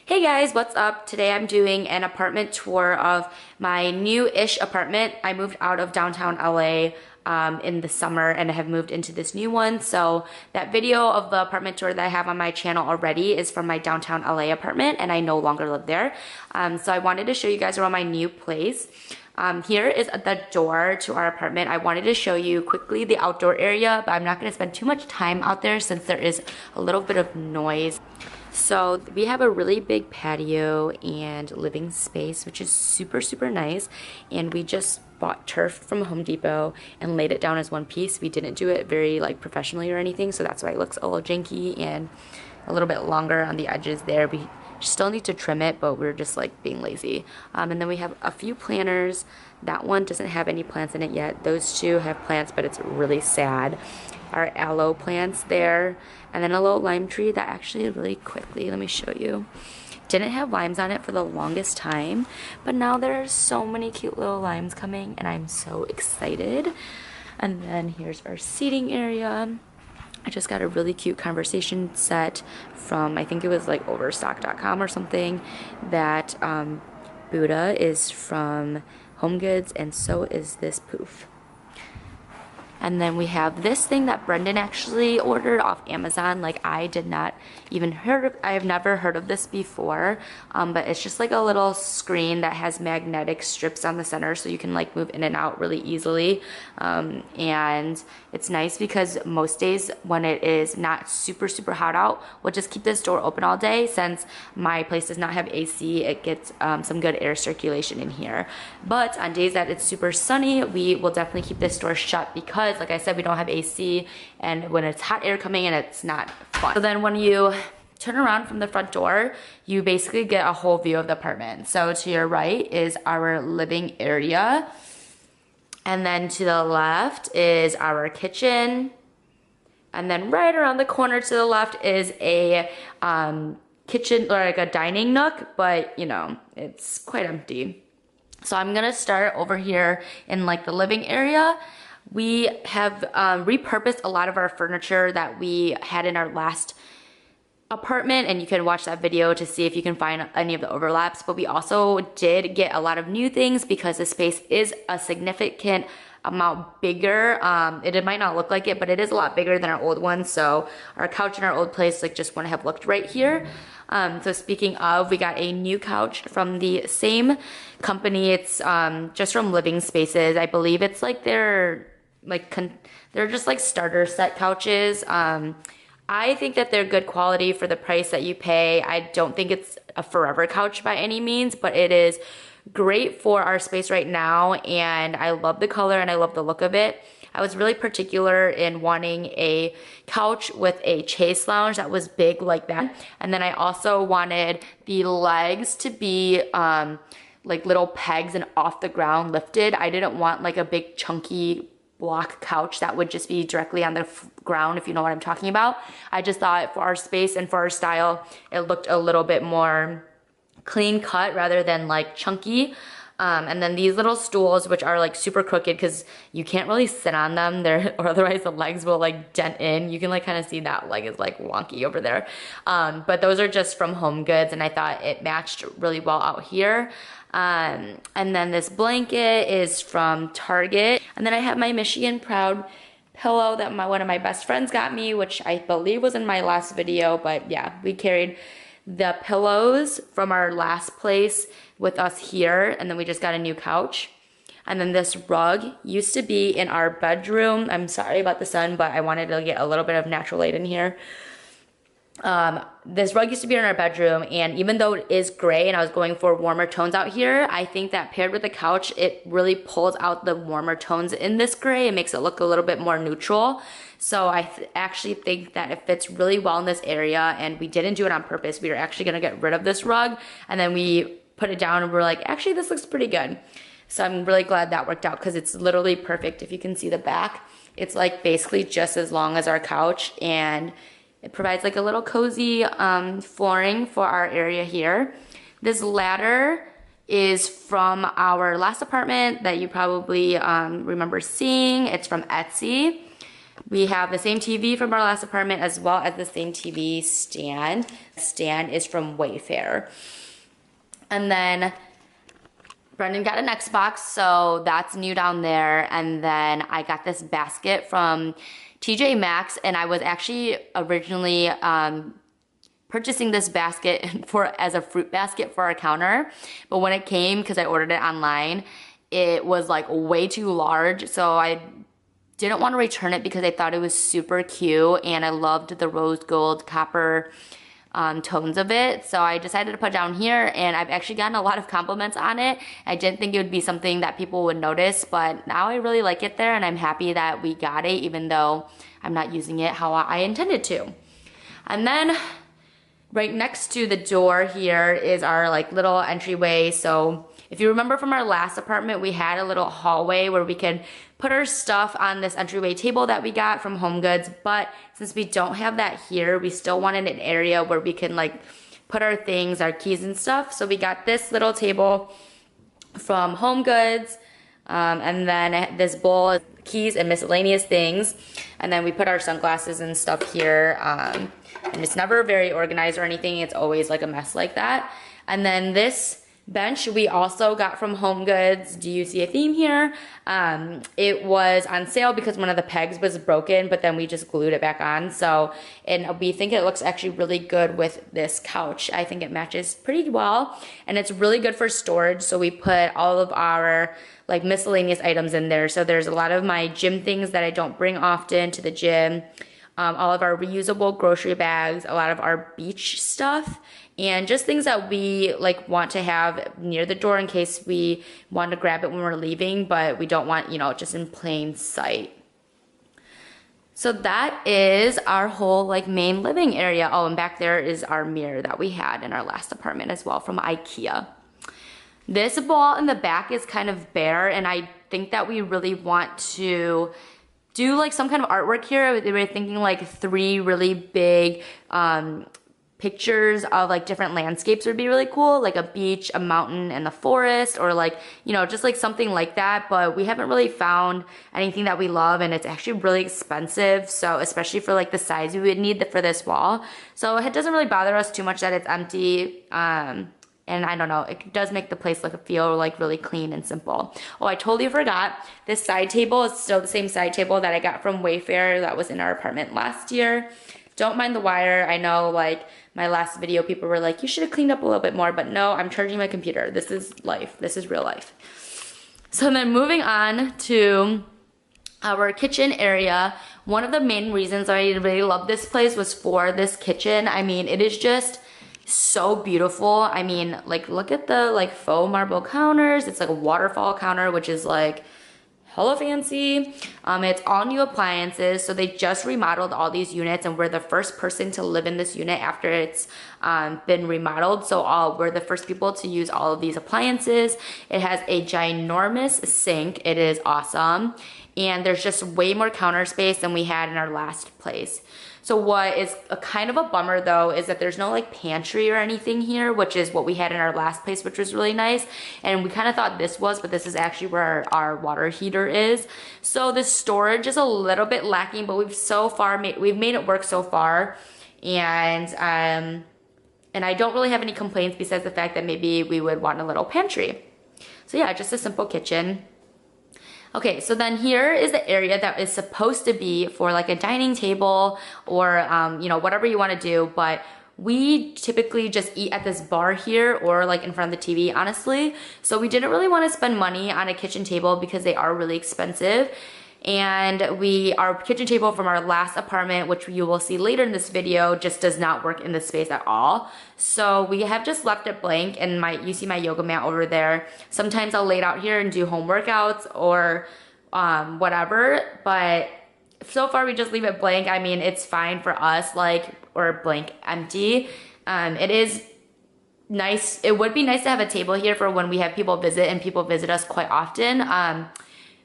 Hey guys, what's up? Today I'm doing an apartment tour of my new-ish apartment. I moved out of downtown LA in the summer and I have moved into this new one. So that video of the apartment tour that I have on my channel already is from my downtown LA apartment and I no longer live there. So I wanted to show you guys around my new place. Here is the door to our apartment. I wanted to show you quickly the outdoor area, but I'm not going to spend too much time out there since there is a little bit of noise. So we have a really big patio and living space, which is super nice. And we just bought turf from Home Depot and laid it down as one piece. We didn't do it very professionally or anything, so that's why it looks a little janky and a little bit longer on the edges there. We still need to trim it, but we're just being lazy. And then we have a few planters. That one doesn't have any plants in it yet. Those two have plants, but it's really sad. Our aloe plants there, and then a little lime tree that actually really quickly, let me show you, didn't have limes on it for the longest time, but now there are so many cute little limes coming and I'm so excited. And then here's our seating area. I just got a really cute conversation set from, I think it was overstock.com or something, that Buddha is from Home Goods and so is this poof. And then we have this thing that Brendan actually ordered off Amazon. I did not even I have never heard of this before, but it's just a little screen that has magnetic strips on the center so you can move in and out really easily. And it's nice because most days when it is not super hot out, we'll just keep this door open all day. Since my place does not have AC, it gets some good air circulation in here. But on days that it's super sunny, we will definitely keep this door shut because like I said, we don't have AC, and when it's hot air coming in, it's not fun. So then when you turn around from the front door, you basically get a whole view of the apartment. So to your right is our living area, and then to the left is our kitchen, and then right around the corner to the left is a kitchen, or a dining nook, but you know, it's quite empty. So I'm gonna start over here in the living area. We have repurposed a lot of our furniture that we had in our last apartment, and you can watch that video to see if you can find any of the overlaps. But we also did get a lot of new things because the space is a significant amount bigger. It might not look like it, but it is a lot bigger than our old one. So our couch in our old place just wouldn't have looked right here. So speaking of, we got a new couch from the same company. It's just from Living Spaces. I believe it's they're just starter set couches. I think that they're good quality for the price that you pay. I don't think it's a forever couch by any means, but it is great for our space right now, and I love the color and I love the look of it. I was really particular in wanting a couch with a chase lounge that was big like that, and then I also wanted the legs to be little pegs and off the ground lifted. I didn't want a big chunky block couch that would just be directly on the ground, if you know what I'm talking about. I just thought for our space and for our style, it looked a little bit more clean cut rather than chunky. And then these little stools, which are super crooked because you can't really sit on them or otherwise the legs will dent in. You can kind of see that leg is wonky over there. But those are just from Home Goods, and I thought it matched really well out here. And then this blanket is from Target. And then I have my Michigan Proud pillow that one of my best friends got me, which I believe was in my last video. But yeah, we carried the pillows from our last place with us here, and then we just got a new couch. And then this rug used to be in our bedroom. I'm sorry about the sun, but I wanted to get a little bit of natural light in here. This rug used to be in our bedroom, and even though it is gray and I was going for warmer tones out here, I think that paired with the couch, it really pulls out the warmer tones in this gray. It makes it look a little bit more neutral. So I actually think that it fits really well in this area, and we didn't do it on purpose. We were actually gonna get rid of this rug, and then we put it down and we're like, actually this looks pretty good. So I'm really glad that worked out because it's literally perfect. If you can see the back, it's basically just as long as our couch, and it provides a little cozy flooring for our area here. This ladder is from our last apartment that you probably remember seeing. It's from Etsy. We have the same TV from our last apartment as well as the same TV stand. The stand is from Wayfair. And then Brendan got an Xbox, so that's new down there. And then I got this basket from TJ Maxx, and I was actually originally purchasing this basket as a fruit basket for our counter. But when it came, because I ordered it online, it was like way too large. So I didn't want to return it because I thought it was super cute and I loved the rose gold copper tones of it. So I decided to put it down here, and I've actually gotten a lot of compliments on it. I didn't think it would be something that people would notice, but now I really like it there, and I'm happy that we got it even though I'm not using it how I intended to. And then right next to the door here is our like little entryway. So if you remember from our last apartment, we had a little hallway where we could put our stuff on this entryway table that we got from HomeGoods. But since we don't have that here, we still wanted an area where we can like put our things, our keys and stuff. So we got this little table from HomeGoods, and then this bowl, keys and miscellaneous things. And then we put our sunglasses and stuff here. And it's never very organized or anything. It's always like a mess like that. And then this bench we also got from HomeGoods. Do you see a theme here? It was on sale because one of the pegs was broken, but then we just glued it back on. So, and we think it looks actually really good with this couch. I think it matches pretty well, and it's really good for storage. So we put all of our like miscellaneous items in there. So there's a lot of my gym things that I don't bring often to the gym. All of our reusable grocery bags, a lot of our beach stuff, and just things that we like want to have near the door in case we want to grab it when we're leaving, but we don't want, you know, just in plain sight. So that is our whole like main living area. Oh, and back there is our mirror that we had in our last apartment as well from IKEA. This wall in the back is kind of bare, and I think that we really want to do like some kind of artwork here. We were thinking like 3 really big pictures of like different landscapes would be really cool, like a beach, a mountain, and the forest, or like, you know, just like something like that. But we haven't really found anything that we love, and it's actually really expensive. So especially for like the size we would need for this wall. So it doesn't really bother us too much that it's empty. And I don't know, it does make the place feel like really clean and simple. Oh, I totally forgot. This side table is still the same side table that I got from Wayfair that was in our apartment last year. Don't mind the wire. I know like my last video people were like, you should have cleaned up a little bit more, but no, I'm charging my computer. This is life. This is real life. So then moving on to our kitchen area. One of the main reasons I really love this place was for this kitchen. I mean, it is just so beautiful. I mean, like, look at the like faux marble counters. It's like a waterfall counter, which is like hella fancy. It's all new appliances. So they just remodeled all these units, and we're the first person to live in this unit after it's been remodeled. So we're the first people to use all of these appliances. It has a ginormous sink. It is awesome. And there's just way more counter space than we had in our last place. So what is a kind of a bummer though is that there's no like pantry or anything here, which is what we had in our last place, which was really nice. And we kind of thought this was, but this is actually where our water heater is. So the storage is a little bit lacking, but we've made it work so far. And I don't really have any complaints besides the fact that maybe we would want a little pantry. So yeah, just a simple kitchen. Okay, so then here is the area that is supposed to be for like a dining table or, you know, whatever you want to do. But we typically just eat at this bar here or like in front of the TV, honestly. So we didn't really want to spend money on a kitchen table because they are really expensive. And our kitchen table from our last apartment, which you will see later in this video, just does not work in this space at all. So we have just left it blank, and you see my yoga mat over there. Sometimes I'll lay it out here and do home workouts or whatever, but so far we just leave it blank. I mean, it's fine for us, or blank empty. It is nice. It would be nice to have a table here for when we have people visit, and people visit us quite often.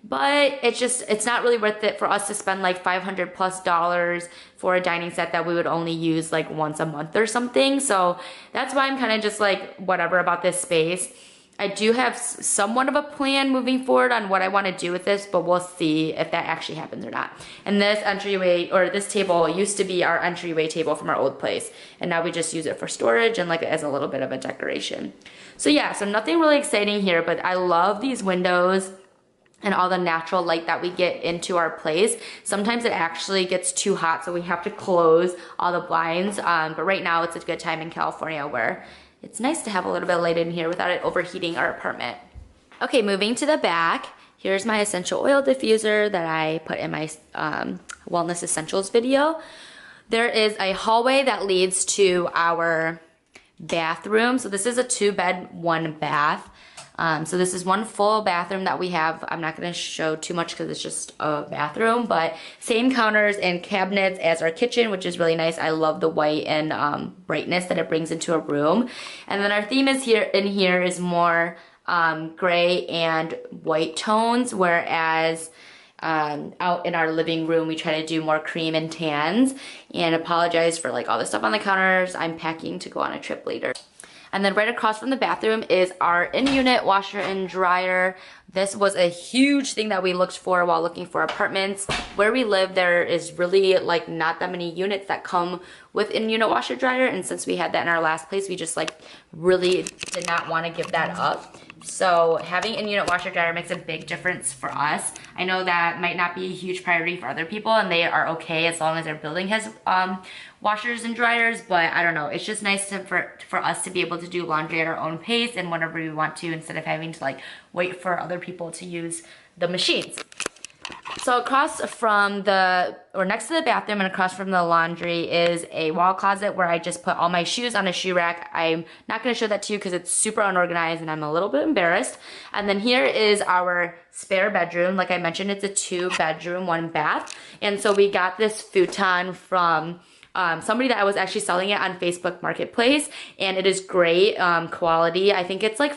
But it's not really worth it for us to spend like $500+ for a dining set that we would only use like once a month or something. So that's why I'm kind of just like whatever about this space. I do have somewhat of a plan moving forward on what I want to do with this, but we'll see if that actually happens or not. And this entryway, or this table, used to be our entryway table from our old place, and now we just use it for storage and like as a little bit of a decoration. So yeah, so nothing really exciting here, but I love these windows and all the natural light that we get into our place. Sometimes it actually gets too hot, so we have to close all the blinds, but right now it's a good time in California where it's nice to have a little bit of light in here without it overheating our apartment. Okay, moving to the back, here's my essential oil diffuser that I put in my Wellness Essentials video. There is a hallway that leads to our bathroom. So this is a 2-bed, 1-bath. So this is one full bathroom that we have. I'm not gonna show too much because it's just a bathroom, but same counters and cabinets as our kitchen, which is really nice. I love the white and brightness that it brings into a room. And then our theme is here is more gray and white tones, whereas out in our living room we try to do more cream and tans. And apologize for like all the stuff on the counters. I'm packing to go on a trip later. And then right across from the bathroom is our in-unit washer and dryer. This was a huge thing that we looked for while looking for apartments. Where we live, there is really like not that many units that come with in-unit washer dryer. And since we had that in our last place, we just like really did not want to give that up. So having in-unit washer dryer makes a big difference for us. I know that might not be a huge priority for other people and they are okay as long as their building has washers and dryers, but I don't know, it's just nice for us to be able to do laundry at our own pace and whenever we want to instead of having to like wait for other people to use the machines. So across from next to the bathroom and across from the laundry is a wall closet where I just put all my shoes on a shoe rack. I'm not going to show that to you because it's super unorganized and I'm a little bit embarrassed. And then here is our spare bedroom. Like I mentioned, it's a 2-bedroom, 1-bath. And so we got this futon from somebody that I was actually selling it on Facebook Marketplace, and it is great quality. I think it's like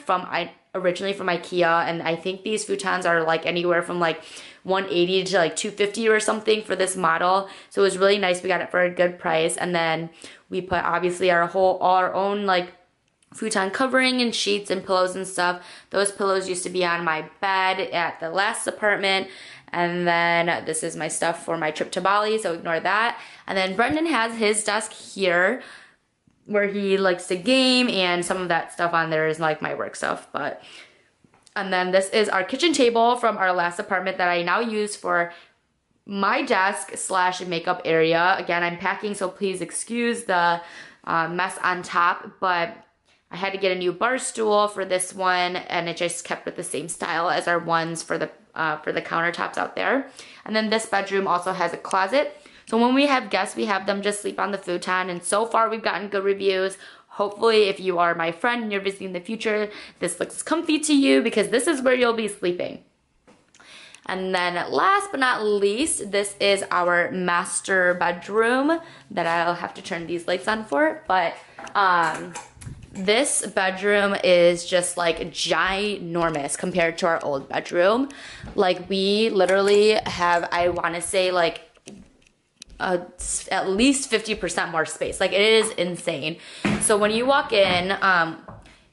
originally from IKEA, and I think these futons are like anywhere from like $180 to like $250 or something for this model. So it was really nice. We got it for a good price, and then we put obviously all our own like futon covering and sheets and pillows and stuff. Those pillows used to be on my bed at the last apartment. And then this is my stuff for my trip to Bali, so ignore that. And then Brendan has his desk here where he likes to game, and some of that stuff on there is like my work stuff. And then this is our kitchen table from our last apartment that I now use for my desk / makeup area. Again, I'm packing, so please excuse the mess on top, but I had to get a new bar stool for this one, and it just kept with the same style as our ones for the countertops out there. And then this bedroom also has a closet. So when we have guests, we have them just sleep on the futon, and so far we've gotten good reviews. Hopefully, if you are my friend and you're visiting in the future, this looks comfy to you because this is where you'll be sleeping. And then last but not least, this is our master bedroom that I'll have to turn these lights on for, but this bedroom is just like ginormous compared to our old bedroom. Like we literally have, I want to say like at least 50% more space. Like it is insane. So when you walk in,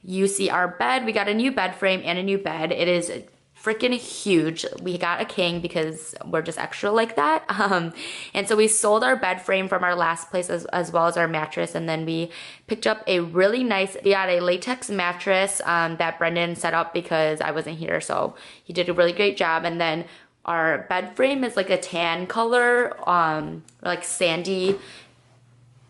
you see our bed. We got a new bed frame and a new bed. It is freaking huge. We got a king because we're just extra like that. And so we sold our bed frame from our last place as well as our mattress. And then we picked up we got a latex mattress that Brendan set up because I wasn't here. So he did a really great job. And then our bed frame is like a tan color, like sandy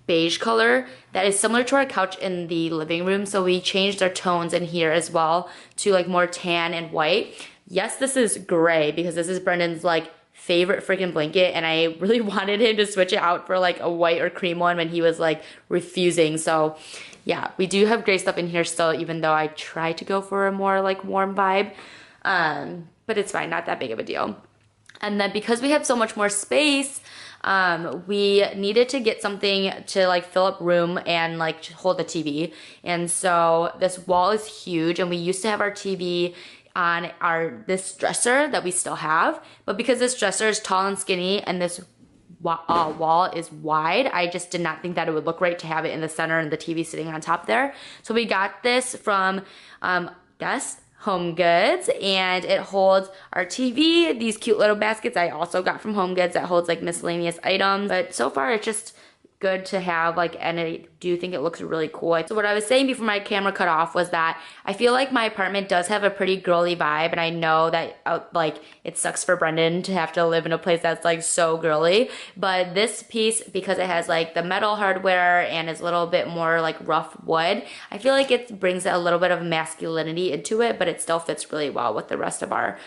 beige color that is similar to our couch in the living room. So we changed our tones in here as well to like more tan and white. Yes, this is gray because this is Brendan's like favorite freaking blanket, and I really wanted him to switch it out for like a white or cream one when he was like refusing. So yeah, we do have gray stuff in here still, even though I try to go for a more like warm vibe. But it's fine, not that big of a deal. And then because we have so much more space, we needed to get something to like fill up room and like hold the TV. And so this wall is huge, and we used to have our TV on this dresser that we still have, but because this dresser is tall and skinny and this wall is wide, I just did not think that it would look right to have it in the center and the TV sitting on top there. So we got this from guess, Home Goods, and it holds our TV, these cute little baskets I also got from Home Goods that holds like miscellaneous items. But so far it's just good to have, like, and I do think it looks really cool. So what I was saying before my camera cut off was that I feel like my apartment does have a pretty girly vibe, and I know that like it sucks for Brendan to have to live in a place that's like so girly, but this piece, because it has like the metal hardware and is a little bit more like rough wood, I feel like it brings a little bit of masculinity into it, but it still fits really well with the rest of our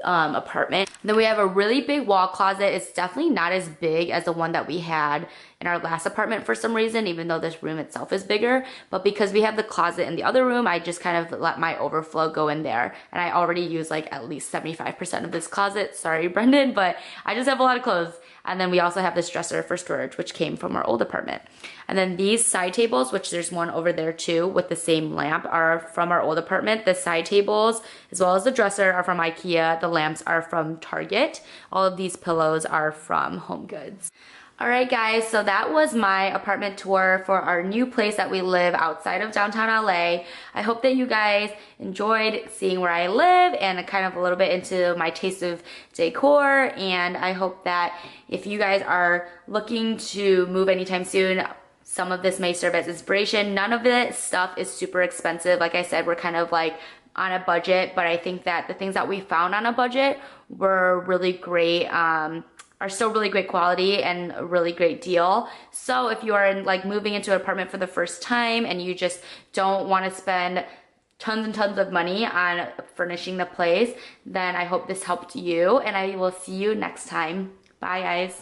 apartment. Then we have a really big wall closet. It's definitely not as big as the one that we had in our last apartment for some reason, even though this room itself is bigger. But because we have the closet in the other room, I just kind of let my overflow go in there. And I already use like at least 75% of this closet. Sorry, Brendan, but I just have a lot of clothes. And then we also have this dresser for storage, which came from our old apartment. And then these side tables, which there's one over there too with the same lamp, are from our old apartment. The side tables, as well as the dresser, are from IKEA. The lamps are from Target. All of these pillows are from Home Goods. Alright guys, so that was my apartment tour for our new place that we live outside of downtown LA. I hope that you guys enjoyed seeing where I live and kind of a little bit into my taste of decor, and I hope that if you guys are looking to move anytime soon, some of this may serve as inspiration. None of this stuff is super expensive. Like I said, we're kind of like on a budget, but I think that the things that we found on a budget were really great, are still really great quality and a really great deal. So if you are like moving into an apartment for the first time and you just don't want to spend tons and tons of money on furnishing the place, then I hope this helped you, and I will see you next time. Bye guys.